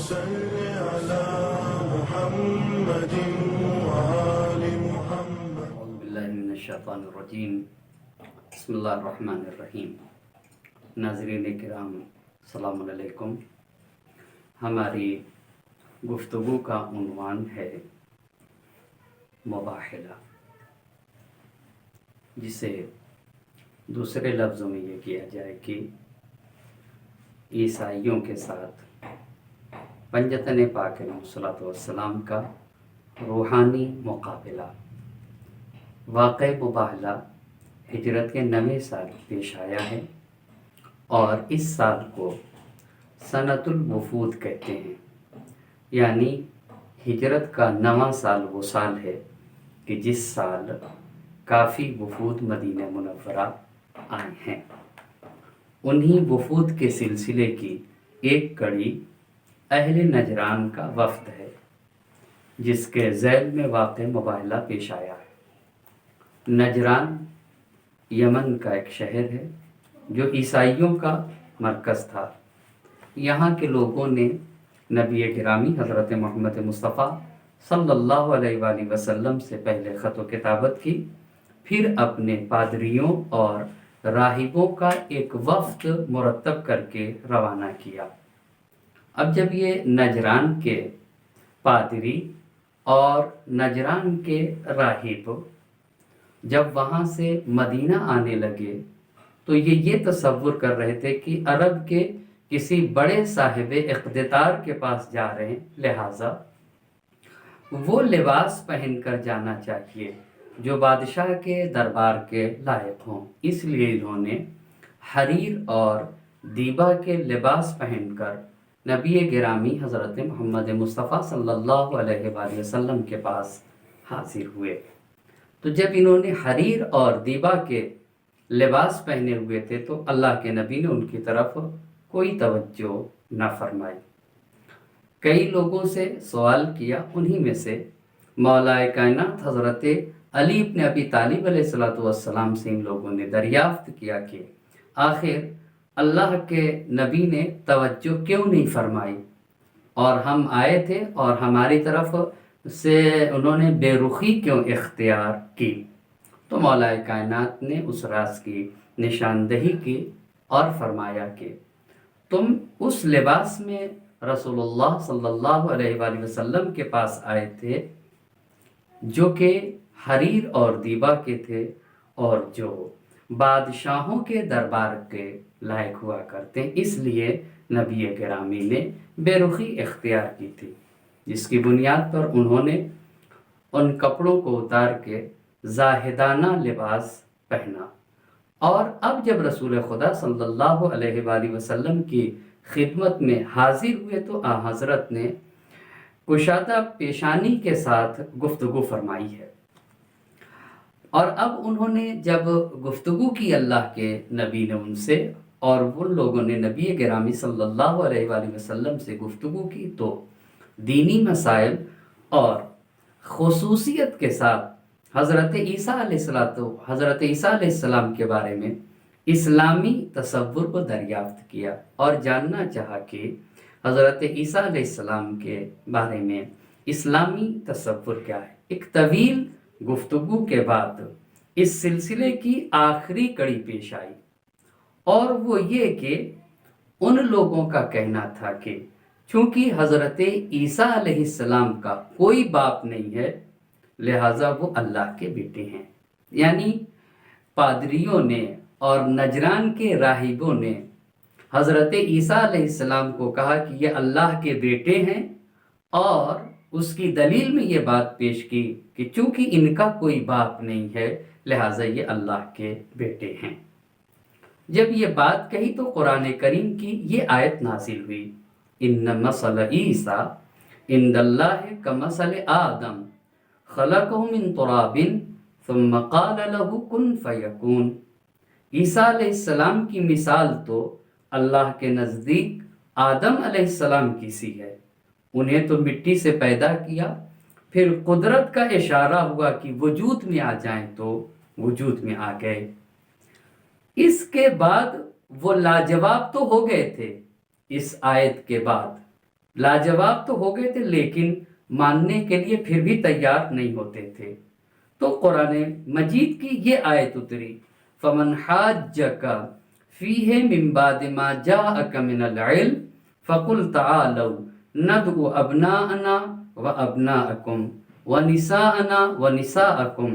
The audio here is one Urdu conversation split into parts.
صل على محمد وآل محمد. اعوذ باللہ من الشیطان الرجیم. بسم اللہ الرحمن الرحیم. ناظرین کرام السلام علیکم. ہماری گفتگو کا عنوان ہے مباحلہ، جسے دوسرے لفظوں میں یہ کیا جائے کہ عیسائیوں کے ساتھ پنجتن پاک علیہ الصلوۃ والسلام کا روحانی مقابلہ. واقع مباحلہ ہجرت کے 9ویں سال پیش آیا ہے اور اس سال کو سنۃ الوفود کہتے ہیں، یعنی ہجرت کا 9واں سال وہ سال ہے کہ جس سال کافی وفود مدینہ منورہ آئے ہیں. انہی وفود کے سلسلے کی ایک کڑی اہل نجران کا وفد ہے، جس کے ذیل میں واقع مباحلہ پیش آیا ہے. نجران یمن کا ایک شہر ہے جو عیسائیوں کا مرکز تھا. یہاں کے لوگوں نے نبی گرامی حضرت محمد مصطفیٰ صلی اللہ علیہ وآلہ وسلم سے پہلے خط و کتابت کی، پھر اپنے پادریوں اور راہبوں کا ایک وفد مرتب کر کے روانہ کیا. اب جب یہ نجران کے پادری اور نجران کے راہب جب وہاں سے مدینہ آنے لگے تو یہ تصور کر رہے تھے کہ عرب کے کسی بڑے صاحب اقتدار کے پاس جا رہے ہیں، لہٰذا وہ لباس پہن کر جانا چاہیے جو بادشاہ کے دربار کے لائق ہوں. اس لیے انہوں نے حریر اور دیبا کے لباس پہن کر نبی گرامی حضرت محمد مصطفیٰ صلی اللہ علیہ وآلہ وسلم کے پاس حاضر ہوئے. تو جب انہوں نے حریر اور دیبا کے لباس پہنے ہوئے تھے تو اللہ کے نبی نے ان کی طرف کوئی توجہ نہ فرمائی. کئی لوگوں سے سوال کیا، انہی میں سے مولا کائنات حضرت علی ابن ابی طالب علیہ السلام سے ان لوگوں نے دریافت کیا کہ آخر اللہ کے نبی نے توجہ کیوں نہیں فرمائی، اور ہم آئے تھے اور ہماری طرف سے انہوں نے بے رخی کیوں اختیار کی. تو مولا کائنات نے اس راز کی نشاندہی کی اور فرمایا کہ تم اس لباس میں رسول اللہ صلی اللہ علیہ وآلہ وسلم کے پاس آئے تھے جو کہ حریر اور دیبا کے تھے اور جو بادشاہوں کے دربار کے لائق ہوا کرتے ہیں. اس لیے نبی گرامی نے بے رخی اختیار کی تھی، جس کی بنیاد پر انہوں نے ان کپڑوں کو اتار کے زاہدانہ لباس پہنا. اور اب جب رسول خدا صلی اللہ علیہ وآلہ وسلم کی خدمت میں حاضر ہوئے تو حضرت نے کشادہ پیشانی کے ساتھ گفتگو فرمائی ہے. اور اب انہوں نے جب گفتگو کی اللہ کے نبی نے ان سے اور ان لوگوں نے نبی گرامی صلی اللہ علیہ وآلہ وسلم سے گفتگو کی تو دینی مسائل اور خصوصیت کے ساتھ حضرت عیسیٰ علیہ السلام کے بارے میں اسلامی تصور کو دریافت کیا اور جاننا چاہا کہ حضرت عیسیٰ علیہ السلام کے بارے میں اسلامی تصور کیا ہے. ایک طویل گفتگو کے بعد اس سلسلے کی آخری کڑی پیش آئی، اور وہ یہ کہ ان لوگوں کا کہنا تھا کہ چونکہ حضرت عیسیٰ علیہ السلام کا کوئی باپ نہیں ہے لہٰذا وہ اللہ کے بیٹے ہیں. یعنی پادریوں نے اور نجران کے راہبوں نے حضرت عیسیٰ علیہ السلام کو کہا کہ یہ اللہ کے بیٹے ہیں، اور اس کی دلیل میں یہ بات پیش کی کہ چونکہ ان کا کوئی باپ نہیں ہے لہٰذا یہ اللہ کے بیٹے ہیں. جب یہ بات کہی تو قرآن کریم کی یہ آیت نازل ہوئی، ان مثل عیسیٰ عند اللہ کمثل آدم خلقہ من تراب ثم قال له کن فیکون. عیسیٰ علیہ السلام کی مثال تو اللہ کے نزدیک آدم علیہ السلام کی سی ہے. انہیں تو مٹی سے پیدا کیا، پھر قدرت کا اشارہ ہوا کہ وجود میں آ جائیں تو وجود میں آ گئے. اس کے بعد وہ لاجواب تو ہو گئے تھے. اس آیت کے بعد لاجواب تو ہو گئے تھے لیکن ماننے کے لیے پھر بھی تیار نہیں ہوتے تھے. تو قرآن مجید کی یہ آیت اتری فمن حاجک فیہ من بعد ما جاءک من العلم فقل تعالوا ندعو ابناءنا وابناءکم ونساءنا ونساءکم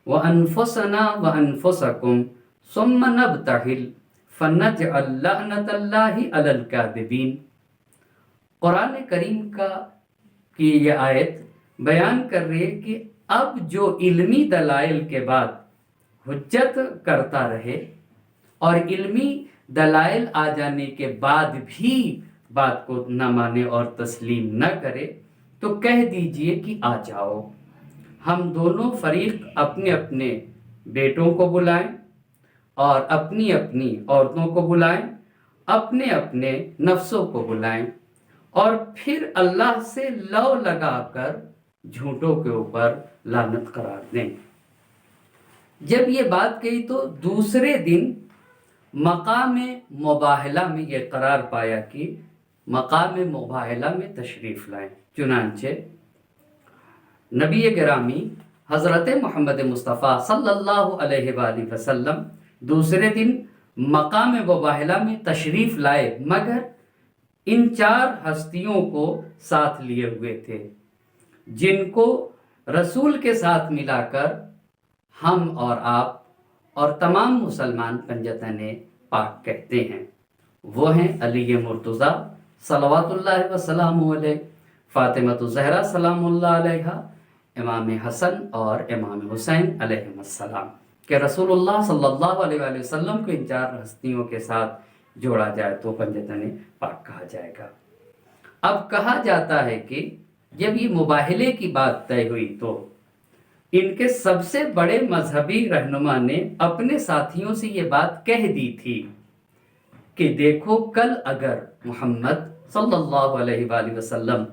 وانفسنا وانفسکم ثم نبتہل فنجعل لعنت اللہ علی الکاذبین. قرآن کریم کی یہ آیت بیان کر رہی ہے کہ اب جو علمی دلائل کے بعد حجت کرتا رہے اور علمی دلائل آ جانے کے بعد بھی بات کو نہ مانے اور تسلیم نہ کرے تو کہہ دیجئے کہ آ جاؤ، ہم دونوں فریق اپنے اپنے بیٹوں کو بلائیں اور اپنی اپنی عورتوں کو بلائیں، اپنے اپنے نفسوں کو بلائیں اور پھر اللہ سے لو لگا کر جھوٹوں کے اوپر لعنت قرار دیں. جب یہ بات کہی تو دوسرے دن مقام مباہلہ میں یہ قرار پایا کہ مقام مباہلہ میں تشریف لائیں. چنانچہ نبی گرامی حضرت محمد مصطفیٰ صلی اللہ علیہ وآلہ وسلم دوسرے دن مقام مباہلہ میں تشریف لائے، مگر ان 4 ہستیوں کو ساتھ لیے ہوئے تھے جن کو رسول کے ساتھ ملا کر ہم اور آپ اور تمام مسلمان پنجتن پاک کہتے ہیں. وہ ہیں علی مرتضیٰ صلوات اللہ وسلام علیہ، فاطمہ الزہرا سلام اللہ علیہا، امام حسن اور امام حسین علیہ السلام، کہ رسول اللہ صلی اللہ علیہ وآلہ وسلم کو ان 4 ہستیوں کے ساتھ جوڑا جائے تو پنجتن پاک کہا جائے گا. اب کہا جاتا ہے کہ جب یہ مباہلے کی بات طے ہوئی تو ان کے سب سے بڑے مذہبی رہنما نے اپنے ساتھیوں سے یہ بات کہہ دی تھی کہ دیکھو کل اگر محمد صلی اللہ علیہ وآلہ وسلم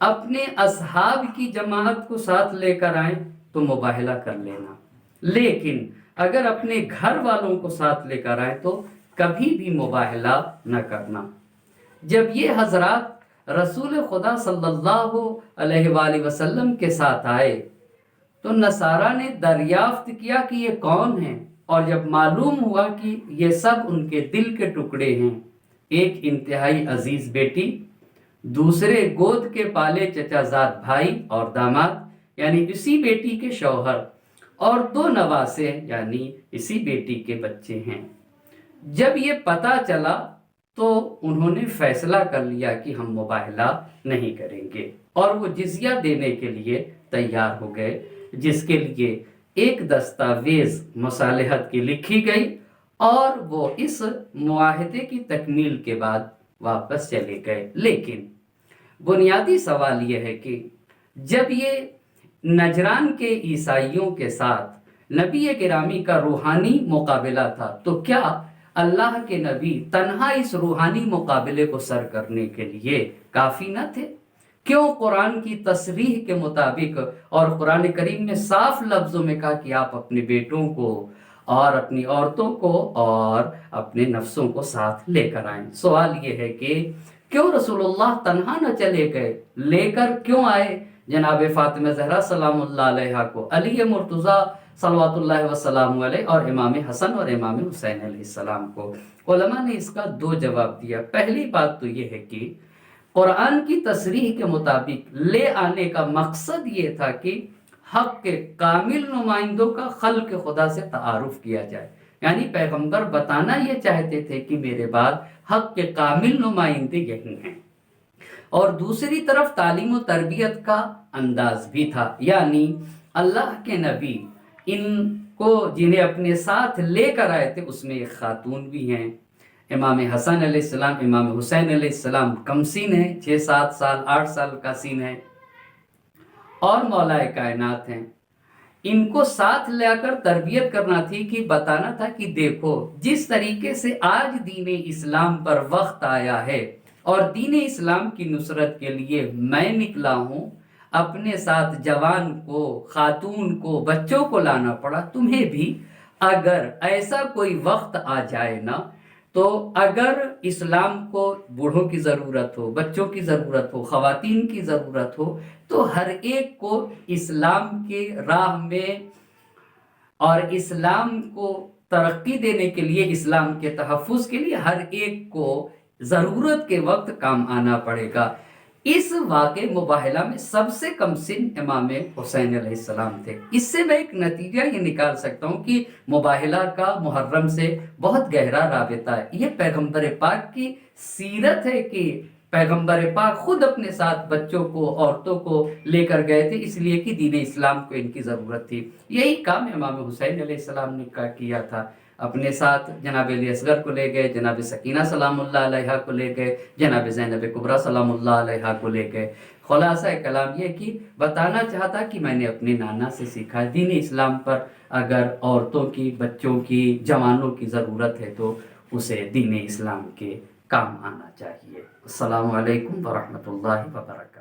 اپنے اصحاب کی جماعت کو ساتھ لے کر آئیں تو مباہلہ کر لینا، لیکن اگر اپنے گھر والوں کو ساتھ لے کر آئیں تو کبھی بھی مباہلہ نہ کرنا. جب یہ حضرات رسول خدا صلی اللہ علیہ وآلہ وسلم کے ساتھ آئے تو نصارہ نے دریافت کیا کہ یہ کون ہیں، اور جب معلوم ہوا کہ یہ سب ان کے دل کے ٹکڑے ہیں، ایک انتہائی عزیز بیٹی، دوسرے گود کے پالے چچا زاد بھائی اور داماد یعنی اسی بیٹی کے شوہر، اور 2 نواسے یعنی اسی بیٹی کے بچے ہیں. جب یہ پتہ چلا تو انہوں نے فیصلہ کر لیا کہ ہم مباہلہ نہیں کریں گے اور وہ جزیہ دینے کے لیے تیار ہو گئے، جس کے لیے ایک دستاویز مصالحت کی لکھی گئی اور وہ اس معاہدے کی تکمیل کے بعد واپس چلے گئے. لیکن بنیادی سوال یہ ہے کہ جب یہ نجران کے عیسائیوں کے ساتھ نبی گرامی کا روحانی مقابلہ تھا تو کیا اللہ کے نبی تنہا اس روحانی مقابلے کو سر کرنے کے لیے کافی نہ تھے؟ کیوں قرآن کی تصریح کے مطابق اور قرآن کریم نے صاف لفظوں میں کہا کہ آپ اپنے بیٹوں کو اور اپنی عورتوں کو اور اپنے نفسوں کو ساتھ لے کر آئیں؟ سوال یہ ہے کہ کیوں رسول اللہ تنہا نہ چلے گئے، لے کر کیوں آئے جناب فاطمہ زہرا سلام اللہ علیہا کو، علی مرتضیٰ صلوات اللہ وسلام علیہ اور امام حسن اور امام حسین علیہ السلام کو؟ علماء نے اس کا 2 جواب دیا. پہلی بات تو یہ ہے کہ قرآن کی تصریح کے مطابق لے آنے کا مقصد یہ تھا کہ حق کے کامل نمائندوں کا خلق خدا سے تعارف کیا جائے، یعنی پیغمبر بتانا یہ چاہتے تھے کہ میرے بعد حق کے کامل نمائندے یہی ہیں. اور دوسری طرف تعلیم و تربیت کا انداز بھی تھا، یعنی اللہ کے نبی ان کو جنہیں اپنے ساتھ لے کر آئے تھے اس میں ایک خاتون بھی ہیں، امام حسن علیہ السلام، امام حسین علیہ السلام کم سین ہیں، 6-7 سال 8 سال کا سین ہے، اور مولا کائنات ہیں. ان کو ساتھ لے کر تربیت کرنا تھی کہ بتانا تھا کہ دیکھو جس طریقے سے آج دین اسلام پر وقت آیا ہے اور دین اسلام کی نصرت کے لیے میں نکلا ہوں، اپنے ساتھ جوان کو، خاتون کو، بچوں کو لانا پڑا، تمہیں بھی اگر ایسا کوئی وقت آ جائے نا تو اگر اسلام کو بوڑھوں کی ضرورت ہو، بچوں کی ضرورت ہو، خواتین کی ضرورت ہو، تو ہر ایک کو اسلام کی راہ میں اور اسلام کو ترقی دینے کے لیے، اسلام کے تحفظ کے لیے ہر ایک کو ضرورت کے وقت کام آنا پڑے گا۔ اس واقع مباہلہ میں سب سے کم سن امام حسین علیہ السلام تھے۔ اس سے میں ایک نتیجہ یہ نکال سکتا ہوں کہ مباہلہ کا محرم سے بہت گہرا رابطہ ہے۔ یہ پیغمبر پاک کی سیرت ہے کہ پیغمبر پاک خود اپنے ساتھ بچوں کو، عورتوں کو لے کر گئے تھے، اس لیے کہ دین اسلام کو ان کی ضرورت تھی۔ یہی کام امام حسین علیہ السلام نے کیا تھا، اپنے ساتھ جناب علی اصغر کو لے گئے، جناب سکینہ سلام اللہ علیہا کو لے گئے، جناب زینب کبریٰ سلام اللہ علیہا کو لے گئے۔ خلاصہ کلام یہ کہ بتانا چاہتا کہ میں نے اپنے نانا سے سیکھا، دین اسلام پر اگر عورتوں کی، بچوں کی، جوانوں کی ضرورت ہے تو اسے دین اسلام کے کام آنا چاہیے۔ السلام علیکم ورحمۃ اللہ وبرکاتہ۔